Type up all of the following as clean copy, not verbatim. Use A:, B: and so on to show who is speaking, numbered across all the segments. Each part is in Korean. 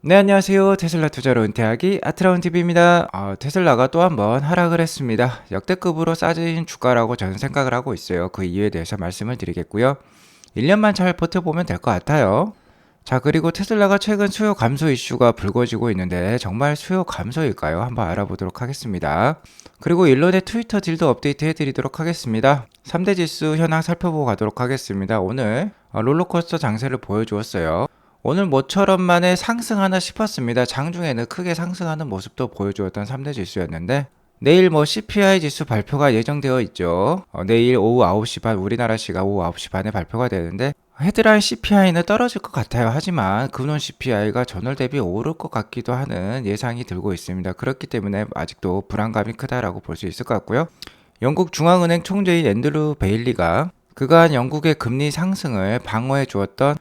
A: 네, 안녕하세요. 테슬라 투자로 은퇴하기 아트라운TV입니다. 테슬라가 또 한번 하락을 했습니다. 역대급으로 싸진 주가라고 저는 생각을 하고 있어요. 그 이유에 대해서 말씀을 드리겠고요. 1년만 잘 버텨보면 될 것 같아요. 자, 그리고 테슬라가 최근 수요 감소 이슈가 불거지고 있는데 정말 수요 감소일까요? 한번 알아보도록 하겠습니다. 그리고 일론의 트위터 딜도 업데이트 해드리도록 하겠습니다. 3대 지수 현황 살펴보고 가도록 하겠습니다. 오늘 롤러코스터 장세를 보여주었어요. 오늘 모처럼 만에 상승하나 싶었습니다. 장중에는 크게 상승하는 모습도 보여주었던 3대 지수였는데 내일 CPI 지수 발표가 예정되어 있죠. 내일 오후 9시 반, 우리나라 시간 오후 9시 반에 발표가 되는데 헤드라인 CPI는 떨어질 것 같아요. 하지만 근원 CPI가 전월 대비 오를 것 같기도 하는 예상이 들고 있습니다. 그렇기 때문에 아직도 불안감이 크다라고 볼 수 있을 것 같고요. 영국 중앙은행 총재인 앤드루 베일리가 그간 영국의 금리 상승을 방어해 주었던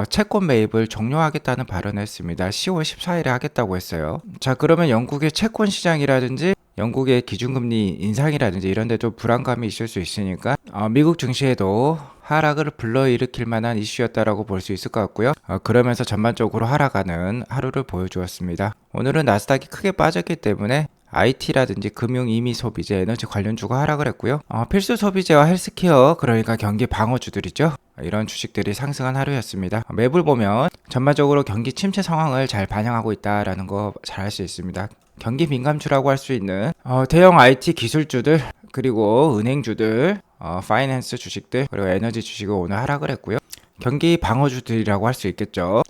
A: 채권 매입을 종료하겠다는 발언을 했습니다. 10월 14일에 하겠다고 했어요. 자, 그러면 영국의 채권 시장이라든지 영국의 기준금리 인상이라든지 이런 데도 불안감이 있을 수 있으니까 미국 증시에도 하락을 불러일으킬 만한 이슈였다라고 볼 수 있을 것 같고요. 그러면서 전반적으로 하락하는 하루를 보여주었습니다. 오늘은 나스닥이 크게 빠졌기 때문에 IT라든지 금융, 임의 소비재, 에너지 관련주가 하락을 했고요. 필수 소비재와 헬스케어, 그러니까 경기 방어주들이죠. 이런 주식들이 상승한 하루였습니다. 맵을 보면 전반적으로 경기 침체 상황을 잘 반영하고 있다라는 거 잘 알 수 있습니다. 경기 민감주라고 할 수 있는 대형 IT 기술주들, 그리고 은행주들, 파이낸스 주식들, 그리고 에너지 주식은 오늘 하락을 했고요. 경기 방어주들이라고 할 수 있겠죠.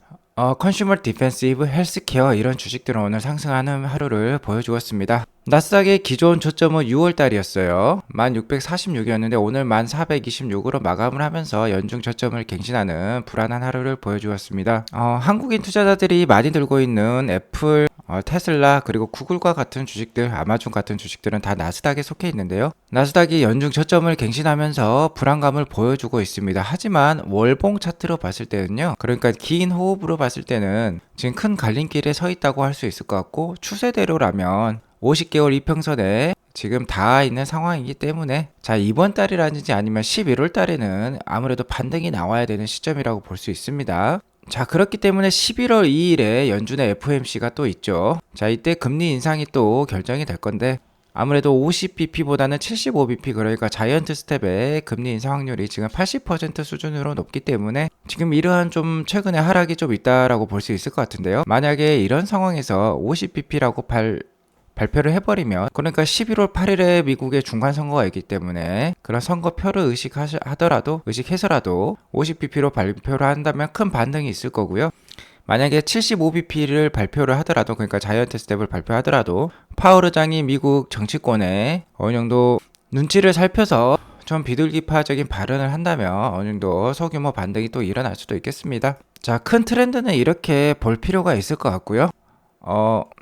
A: 컨슈머 디펜시브 헬스케어 이런 주식들은 오늘 상승하는 하루를 보여주었습니다. 나스닥의 기존 저점은 6월달이었어요. 1646이었는데 오늘 1426으로 마감을 하면서 연중 저점을 갱신하는 불안한 하루를 보여주었습니다. 한국인 투자자들이 많이 들고 있는 애플, 테슬라, 그리고 구글과 같은 주식들, 아마존 같은 주식들은 다 나스닥에 속해 있는데요. 나스닥이 연중 저점을 갱신하면서 불안감을 보여주고 있습니다. 하지만 월봉 차트로 봤을 때는요, 그러니까 긴 호흡으로 봤을 때는 지금 큰 갈림길에 서 있다고 할 수 있을 것 같고, 추세대로라면 50개월 이평선에 지금 닿아 있는 상황이기 때문에 자, 이번 달이라든지 아니면 11월 달에는 아무래도 반등이 나와야 되는 시점이라고 볼 수 있습니다. 자, 그렇기 때문에 11월 2일에 연준의 FOMC가 또 있죠. 자, 이때 금리 인상이 또 결정이 될 건데 아무래도 50bp보다는 75bp, 그러니까 자이언트 스텝의 금리 인상 확률이 지금 80% 수준으로 높기 때문에 지금 이러한 좀 최근에 하락이 좀 있다라고 볼 수 있을 것 같은데요. 만약에 이런 상황에서 50bp라고 발표를 해버리면, 그러니까 11월 8일에 미국의 중간선거가 있기 때문에 그런 선거표를 의식해서라도 50bp로 발표를 한다면 큰 반등이 있을 거고요. 만약에 75bp를 발표를 하더라도, 그러니까 자이언트 스텝을 발표하더라도 파월 의장이 미국 정치권에 어느 정도 눈치를 살펴서 좀 비둘기파적인 발언을 한다면 어느 정도 소규모 반등이 또 일어날 수도 있겠습니다. 자, 큰 트렌드는 이렇게 볼 필요가 있을 것 같고요.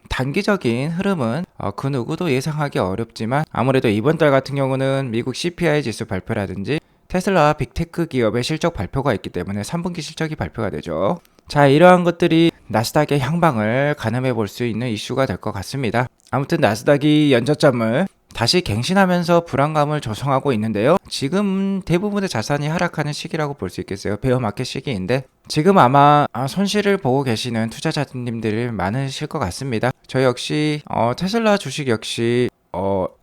A: 단기적인 흐름은 그 누구도 예상하기 어렵지만 아무래도 이번 달 같은 경우는 미국 CPI 지수 발표라든지 테슬라 빅테크 기업의 실적 발표가 있기 때문에 3분기 실적이 발표가 되죠. 자, 이러한 것들이 나스닥의 향방을 가늠해 볼 수 있는 이슈가 될 것 같습니다. 아무튼 나스닥이 연저점을 다시 갱신하면서 불안감을 조성하고 있는데요. 지금 대부분의 자산이 하락하는 시기라고 볼 수 있겠어요. 베어마켓 시기인데 지금 아마 손실을 보고 계시는 투자자님들이 많으실 것 같습니다. 저 역시 테슬라 주식 역시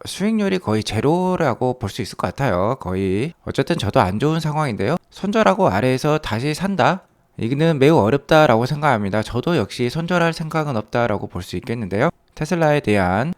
A: 수익률이 거의 제로라고 볼 수 있을 것 같아요. 거의 어쨌든 저도 안 좋은 상황인데요. 손절하고 아래에서 다시 산다? 이거는 매우 어렵다라고 생각합니다. 저도 역시 손절할 생각은 없다라고 볼 수 있겠는데요. 테슬라에 대한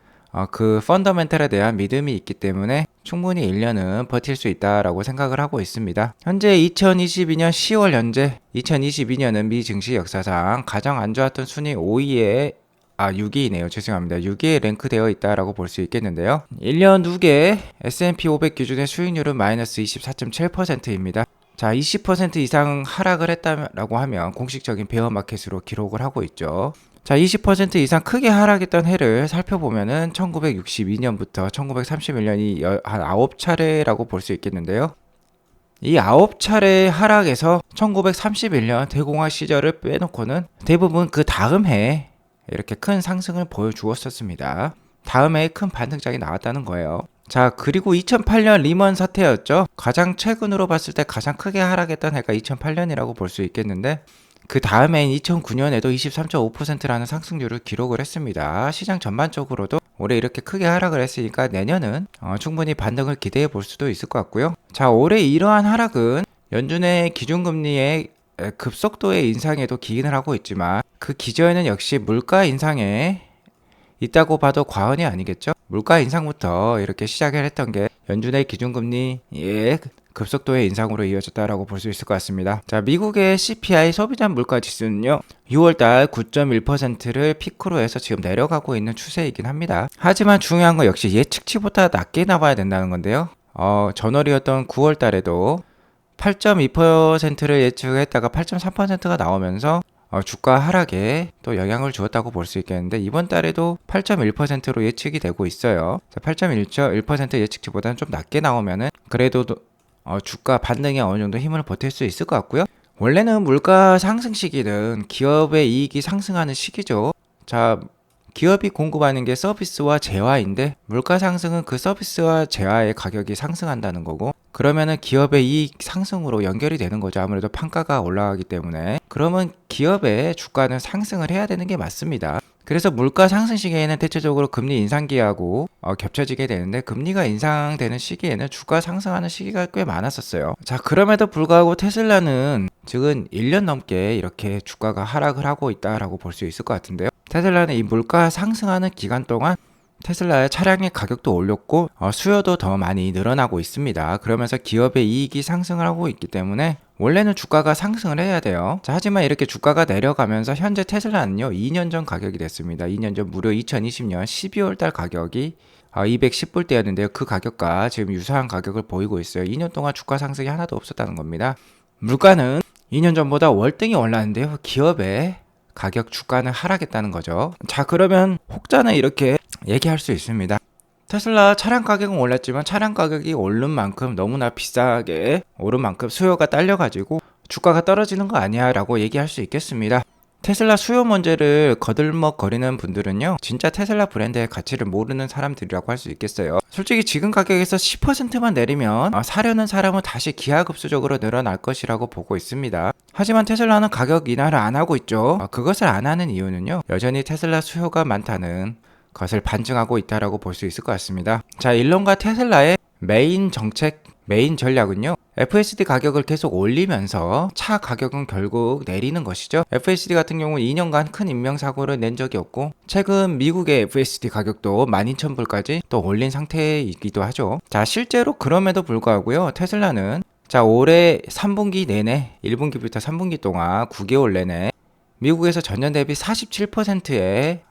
A: 그 펀더멘털에 대한 믿음이 있기 때문에 충분히 1년은 버틸 수 있다라고 생각을 하고 있습니다. 현재 2022년 10월 현재 2022년은 미 증시 역사상 가장 안 좋았던 순위 6위네요. 죄송합니다. 6위에 랭크되어 있다라고 볼 수 있겠는데요. 1년 후에 S&P 500 기준의 수익률은 마이너스 24.7%입니다. 자, 20% 이상 하락을 했다라고 하면 공식적인 베어마켓으로 기록을 하고 있죠. 자, 20% 이상 크게 하락했던 해를 살펴보면은 1962년부터 1931년이 한 9차례라고 볼 수 있겠는데요. 이 9차례 하락에서 1931년 대공황 시절을 빼놓고는 대부분 그 다음 해에 이렇게 큰 상승을 보여주었었습니다. 다음 해에 큰 반등장이 나왔다는 거예요. 자, 그리고 2008년 리먼 사태였죠. 가장 최근으로 봤을 때 가장 크게 하락했던 해가 2008년이라고 볼 수 있겠는데 그 다음해인 2009년에도 23.5%라는 상승률을 기록을 했습니다. 시장 전반적으로도 올해 이렇게 크게 하락을 했으니까 내년은 충분히 반등을 기대해 볼 수도 있을 것 같고요. 자, 올해 이러한 하락은 연준의 기준금리의 급속도의 인상에도 기인을 하고 있지만 그 기저에는 역시 물가 인상에 있다고 봐도 과언이 아니겠죠. 물가 인상부터 이렇게 시작을 했던 게 연준의 기준금리의 급속도의 인상으로 이어졌다라고 볼 수 있을 것 같습니다. 자, 미국의 CPI 소비자 물가 지수는요, 6월달 9.1%를 피크로 해서 지금 내려가고 있는 추세이긴 합니다. 하지만 중요한 건 역시 예측치보다 낮게 나와야 된다는 건데요. 전월이었던 9월달에도 8.2%를 예측했다가 8.3%가 나오면서 주가 하락에 또 영향을 주었다고 볼 수 있겠는데, 이번 달에도 8.1%로 예측이 되고 있어요. 8.1% 예측치보다는 좀 낮게 나오면은 그래도 주가 반등에 어느 정도 힘을 보탤 수 있을 것 같고요. 원래는 물가 상승 시기는 기업의 이익이 상승하는 시기죠. 자, 기업이 공급하는 게 서비스와 재화인데 물가 상승은 그 서비스와 재화의 가격이 상승한다는 거고, 그러면은 기업의 이익 상승으로 연결이 되는 거죠. 아무래도 판가가 올라가기 때문에. 그러면 기업의 주가는 상승을 해야 되는 게 맞습니다. 그래서 물가 상승 시기에는 대체적으로 금리 인상기하고 겹쳐지게 되는데, 금리가 인상되는 시기에는 주가 상승하는 시기가 꽤 많았었어요. 자, 그럼에도 불구하고 테슬라는 지금 1년 넘게 이렇게 주가가 하락을 하고 있다라고 볼 수 있을 것 같은데요. 테슬라는 이 물가 상승하는 기간 동안 테슬라의 차량의 가격도 올렸고 수요도 더 많이 늘어나고 있습니다. 그러면서 기업의 이익이 상승을 하고 있기 때문에 원래는 주가가 상승을 해야 돼요. 자, 하지만 이렇게 주가가 내려가면서 현재 테슬라는요, 2년 전 가격이 됐습니다. 2년 전 무려 2020년 12월 달 가격이 210불대였는데요. 그 가격과 지금 유사한 가격을 보이고 있어요. 2년 동안 주가 상승이 하나도 없었다는 겁니다. 물가는 2년 전보다 월등히 올랐는데요. 기업의 가격 주가는 하락했다는 거죠. 자, 그러면 혹자는 이렇게 얘기할 수 있습니다. 테슬라 차량 가격은 올랐지만 차량 가격이 오른 만큼 너무나 비싸게 오른 만큼 수요가 딸려가지고 주가가 떨어지는 거 아니야 라고 얘기할 수 있겠습니다. 테슬라 수요 문제를 거들먹거리는 분들은요, 진짜 테슬라 브랜드의 가치를 모르는 사람들이라고 할 수 있겠어요. 솔직히 지금 가격에서 10%만 내리면 사려는 사람은 다시 기하급수적으로 늘어날 것이라고 보고 있습니다. 하지만 테슬라는 가격 인하를 안 하고 있죠. 그것을 안 하는 이유는요, 여전히 테슬라 수요가 많다는 것을 반증하고 있다라고 볼 수 있을 것 같습니다. 자, 일론과 테슬라의 메인 전략은요, FSD 가격을 계속 올리면서 차 가격은 결국 내리는 것이죠. FSD 같은 경우는 2년간 큰 인명사고를 낸 적이 없고, 최근 미국의 FSD 가격도 12,000불까지 또 올린 상태이기도 하죠. 자, 실제로 그럼에도 불구하고요, 테슬라는 자, 올해 3분기 내내 1분기부터 3분기 동안 9개월 내내 미국에서 전년 대비 47%의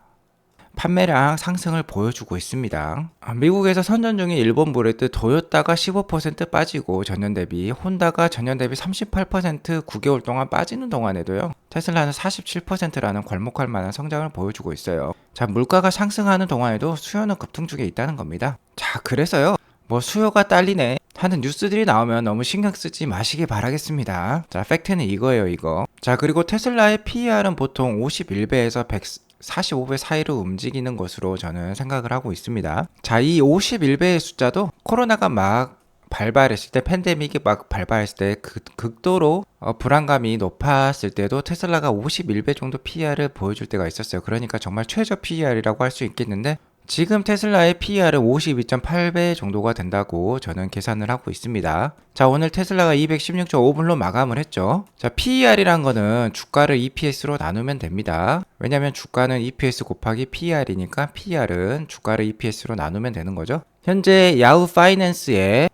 A: 판매량 상승을 보여주고 있습니다. 미국에서 선전 중인 일본 브랜드 도요타가 15% 빠지고 전년 대비, 혼다가 전년 대비 38% 9개월 동안 빠지는 동안에도요, 테슬라는 47%라는 괄목할 만한 성장을 보여주고 있어요. 자, 물가가 상승하는 동안에도 수요는 급등중에 있다는 겁니다. 자, 그래서요, 수요가 딸리네 하는 뉴스들이 나오면 너무 신경 쓰지 마시기 바라겠습니다. 자, 팩트는 이거예요, 이거. 자, 그리고 테슬라의 PER은 보통 51배에서 145배 사이로 움직이는 것으로 저는 생각을 하고 있습니다. 자, 이 51배의 숫자도 코로나가 막 발발했을 때, 팬데믹이 막 발발했을 때 극도로 불안감이 높았을 때도 테슬라가 51배 정도 PER을 보여줄 때가 있었어요. 그러니까 정말 최저 PER이라고 할 수 있겠는데, 지금 테슬라의 PER은 52.8배 정도가 된다고 저는 계산을 하고 있습니다. 자, 오늘 테슬라가 216.5불로 마감을 했죠. 자, PER이란 거는 주가를 EPS로 나누면 됩니다. 왜냐면 주가는 EPS 곱하기 PER이니까 PER은 주가를 EPS로 나누면 되는 거죠. 현재 야후 파이낸스의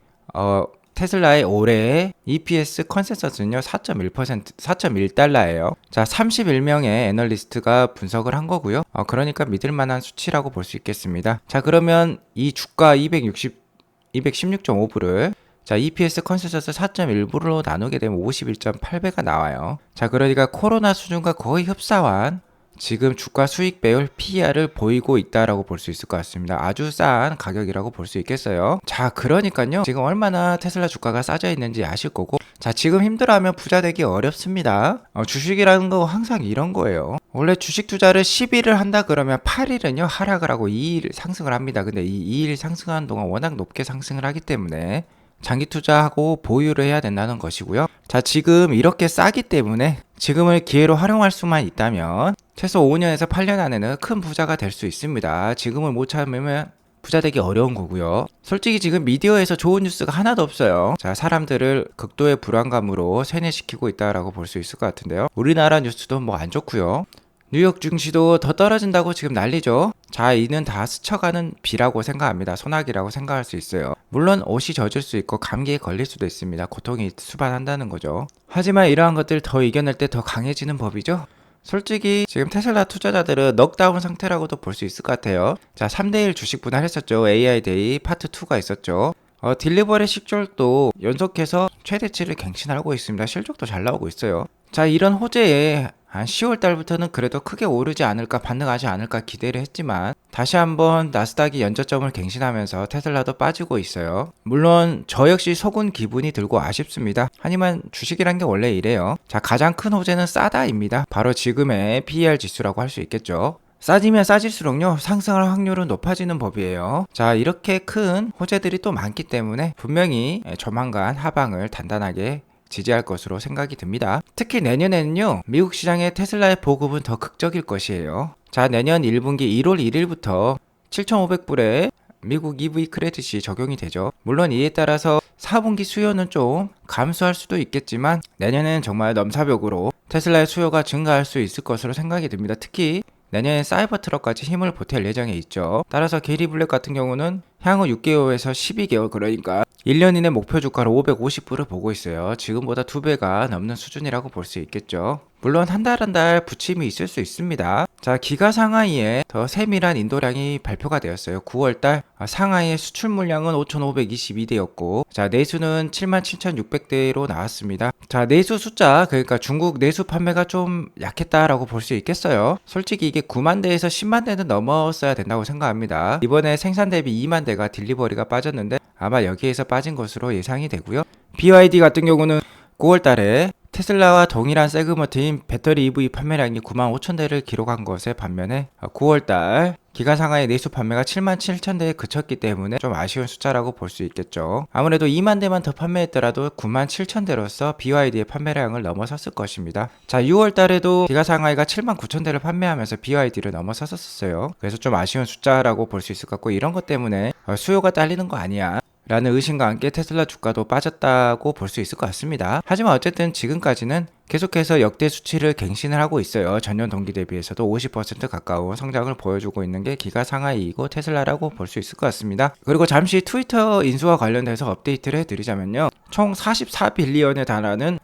A: 테슬라의 올해 EPS 컨센서스는요, 4.1달러예요. 자, 31명의 애널리스트가 분석을 한 거고요. 그러니까 믿을 만한 수치라고 볼 수 있겠습니다. 자, 그러면 이 주가 216.5불을 자, EPS 컨센서스 4.1불로 나누게 되면 51.8배가 나와요. 자, 그러니까 코로나 수준과 거의 흡사한 지금 주가 수익 배율 PER을 보이고 있다라고 볼 수 있을 것 같습니다. 아주 싼 가격이라고 볼 수 있겠어요. 자, 그러니까요, 지금 얼마나 테슬라 주가가 싸져 있는지 아실 거고, 자, 지금 힘들어하면 부자 되기 어렵습니다. 주식이라는 거 항상 이런 거예요. 원래 주식 투자를 10일을 한다 그러면 8일은요 하락을 하고 2일 상승을 합니다. 근데 이 2일 상승하는 동안 워낙 높게 상승을 하기 때문에 장기 투자하고 보유를 해야 된다는 것이고요. 자, 지금 이렇게 싸기 때문에 지금을 기회로 활용할 수만 있다면 최소 5년에서 8년 안에는 큰 부자가 될 수 있습니다. 지금을 못 참으면 부자 되기 어려운 거고요. 솔직히 지금 미디어에서 좋은 뉴스가 하나도 없어요. 자, 사람들을 극도의 불안감으로 세뇌시키고 있다라고 볼 수 있을 것 같은데요. 우리나라 뉴스도 뭐 안 좋고요. 뉴욕 증시도 더 떨어진다고 지금 난리죠. 자, 이는 다 스쳐가는 비라고 생각합니다. 소나기라고 생각할 수 있어요. 물론 옷이 젖을 수 있고 감기에 걸릴 수도 있습니다. 고통이 수반한다는 거죠. 하지만 이러한 것들 더 이겨낼 때 더 강해지는 법이죠. 솔직히 지금 테슬라 투자자들은 넉다운 상태라고도 볼 수 있을 것 같아요. 자, 3대1 주식 분할했었죠. AI 데이 파트 2가 있었죠. 딜리버리 실적도 연속해서 최대치를 갱신하고 있습니다. 실적도 잘 나오고 있어요. 자, 이런 호재에 한 10월 달부터는 그래도 크게 오르지 않을까, 반등하지 않을까 기대를 했지만 다시 한번 나스닥이 연저점을 갱신하면서 테슬라도 빠지고 있어요. 물론 저 역시 속은 기분이 들고 아쉽습니다. 하지만 주식이란 게 원래 이래요. 자, 가장 큰 호재는 싸다입니다. 바로 지금의 PER 지수라고 할 수 있겠죠. 싸지면 싸질수록요, 상승할 확률은 높아지는 법이에요. 자, 이렇게 큰 호재들이 또 많기 때문에 분명히 조만간 하방을 단단하게 지지할 것으로 생각이 듭니다. 특히 내년에는요, 미국 시장의 테슬라의 보급은 더 극적일 것이에요. 자, 내년 1분기 1월 1일부터 7,500불에 미국 EV 크레딧이 적용이 되죠. 물론 이에 따라서 4분기 수요는 좀 감소할 수도 있겠지만 내년에는 정말 넘사벽으로 테슬라의 수요가 증가할 수 있을 것으로 생각이 듭니다. 특히 내년에 사이버 트럭까지 힘을 보탤 예정에 있죠. 따라서 게리 블랙 같은 경우는 향후 6개월에서 12개월, 그러니까 1년 이내 목표 주가로 550불을 보고 있어요. 지금보다 2배가 넘는 수준이라고 볼 수 있겠죠. 물론 한 달 부침이 있을 수 있습니다. 자, 기가 상하이에 더 세밀한 인도량이 발표가 되었어요. 9월달 상하이의 수출 물량은 5,522대였고, 자, 내수는 77,600대로 나왔습니다. 자, 내수 숫자, 그러니까 중국 내수 판매가 좀 약했다라고 볼 수 있겠어요. 솔직히 이게 9만 대에서 10만 대는 넘었어야 된다고 생각합니다. 이번에 생산 대비 2만 대가 딜리버리가 빠졌는데 아마 여기에서 빠진 것으로 예상이 되고요. BYD 같은 경우는 9월 달에 테슬라와 동일한 세그먼트인 배터리 EV 판매량이 9만 5천 대를 기록한 것에 반면에 9월 달 기간 상하의 내수 판매가 7만 7천 대에 그쳤기 때문에 좀 아쉬운 숫자라고 볼 수 있겠죠. 아무래도 2만 대만 더 판매했더라도 9만 7천 대로서 BYD의 판매량을 넘어섰을 것입니다. 자, 6월 달에도 기가 상하이가 7만 9천 대를 판매하면서 BYD를 넘어섰었어요. 그래서 좀 아쉬운 숫자라고 볼 수 있을 것 같고, 이런 것 때문에 수요가 딸리는 거 아니야 라는 의심과 함께 테슬라 주가도 빠졌다고 볼 수 있을 것 같습니다. 하지만 어쨌든 지금까지는 계속해서 역대 수치를 갱신을 하고 있어요. 전년 동기 대비해서도 50% 가까운 성장을 보여주고 있는 게 기가 상하이이고 테슬라라고 볼 수 있을 것 같습니다. 그리고 잠시 트위터 인수와 관련돼서 업데이트를 해드리자면요, 총 44빌리언에 달하는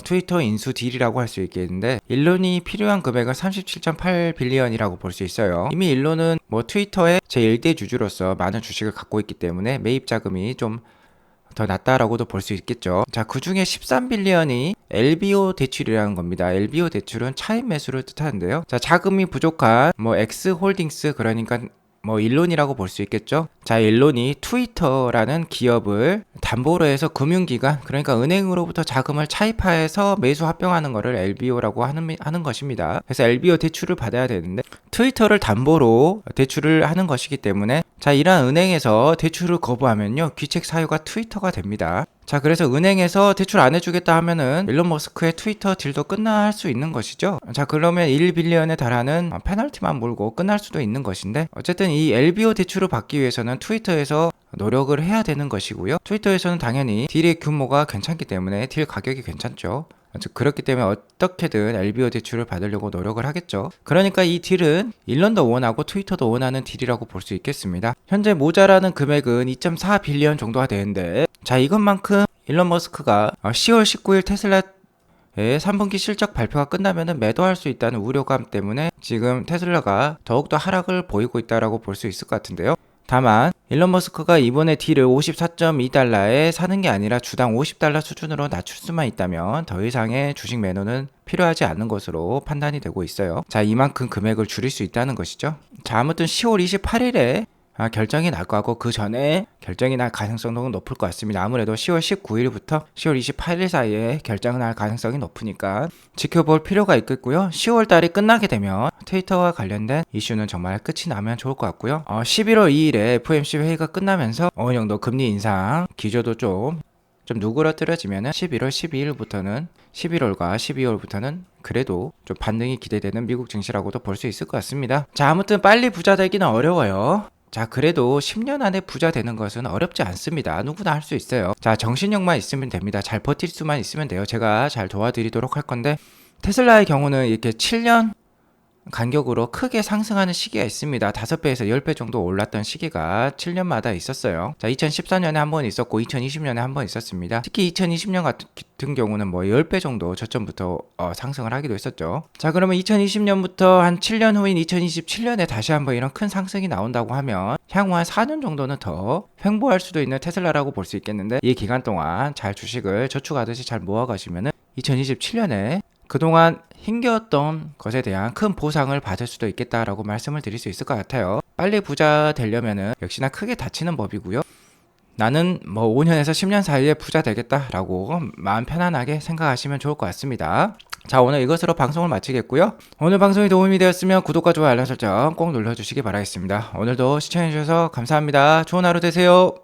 A: 트위터 인수 딜이라고 할 수 있겠는데, 일론이 필요한 금액은 37.8빌리언이라고 볼 수 있어요. 이미 일론은 트위터의 제1대 주주로서 많은 주식을 갖고 있기 때문에 매입 자금이 좀 더 낮다라고도 볼 수 있겠죠. 자, 그 중에 13빌리언이 LBO 대출이라는 겁니다. LBO 대출은 차입 매수를 뜻하는데요. 자, 자금이 부족한 X홀딩스, 그러니까 일론이라고 볼 수 있겠죠. 자, 일론이 트위터라는 기업을 담보로 해서 금융기관, 그러니까 은행으로부터 자금을 차입해서 매수 합병하는 것을 LBO라고 하는 것입니다. 그래서 LBO 대출을 받아야 되는데 트위터를 담보로 대출을 하는 것이기 때문에, 자, 이러한 은행에서 대출을 거부하면요, 귀책 사유가 트위터가 됩니다. 자, 그래서 은행에서 대출 안 해주겠다 하면은 일론 머스크의 트위터 딜도 끝날 수 있는 것이죠. 자, 그러면 1빌리언에 달하는 페널티만 물고 끝날 수도 있는 것인데, 어쨌든 이 LBO 대출을 받기 위해서는 트위터에서 노력을 해야 되는 것이고요. 트위터에서는 당연히 딜의 규모가 괜찮기 때문에 딜 가격이 괜찮죠. 그렇기 때문에 어떻게든 LBO 대출을 받으려고 노력을 하겠죠. 그러니까 이 딜은 일론도 원하고 트위터도 원하는 딜이라고 볼 수 있겠습니다. 현재 모자라는 금액은 2.4빌리언 정도가 되는데, 자, 이것만큼 일론 머스크가 10월 19일 테슬라의 3분기 실적 발표가 끝나면 매도할 수 있다는 우려감 때문에 지금 테슬라가 더욱더 하락을 보이고 있다고 볼 수 있을 것 같은데요. 다만 일론 머스크가 이번에 딜을 54.2달러에 사는 게 아니라 주당 50달러 수준으로 낮출 수만 있다면 더 이상의 주식 매도는 필요하지 않는 것으로 판단이 되고 있어요. 자, 이만큼 금액을 줄일 수 있다는 것이죠. 자, 아무튼 10월 28일에 결정이 날 거고 그 전에 결정이 날 가능성도 높을 것 같습니다. 아무래도 10월 19일부터 10월 28일 사이에 결정이 날 가능성이 높으니까 지켜볼 필요가 있겠고요. 10월 달이 끝나게 되면 트위터와 관련된 이슈는 정말 끝이 나면 좋을 것 같고요. 11월 2일에 FOMC 회의가 끝나면서 어느 정도 금리 인상 기조도 좀 누그러뜨려지면은 11월 12일부터는 11월과 12월부터는 그래도 좀 반등이 기대되는 미국 증시라고도 볼 수 있을 것 같습니다. 자, 아무튼 빨리 부자 되기는 어려워요. 자, 그래도 10년 안에 부자 되는 것은 어렵지 않습니다. 누구나 할 수 있어요. 자, 정신력만 있으면 됩니다. 잘 버틸 수만 있으면 돼요. 제가 잘 도와드리도록 할 건데, 테슬라의 경우는 이렇게 7년 간격으로 크게 상승하는 시기가 있습니다. 5배에서 10배 정도 올랐던 시기가 7년마다 있었어요. 자, 2014년에 한 번 있었고 2020년에 한 번 있었습니다. 특히 2020년 같은 경우는 뭐 10배 정도 저점부터 상승을 하기도 했었죠. 자, 그러면 2020년부터 한 7년 후인 2027년에 다시 한번 이런 큰 상승이 나온다고 하면 향후 한 4년 정도는 더 횡보할 수도 있는 테슬라라고 볼 수 있겠는데, 이 기간 동안 잘 주식을 저축하듯이 잘 모아가시면은 2027년에 그동안 힘겨웠던 것에 대한 큰 보상을 받을 수도 있겠다라고 말씀을 드릴 수 있을 것 같아요. 빨리 부자 되려면은 역시나 크게 다치는 법이고요. 나는 뭐 5년에서 10년 사이에 부자 되겠다라고 마음 편안하게 생각하시면 좋을 것 같습니다. 자, 오늘 이것으로 방송을 마치겠고요. 오늘 방송이 도움이 되었으면 구독과 좋아요 알람 설정 꼭 눌러주시기 바라겠습니다. 오늘도 시청해주셔서 감사합니다. 좋은 하루 되세요.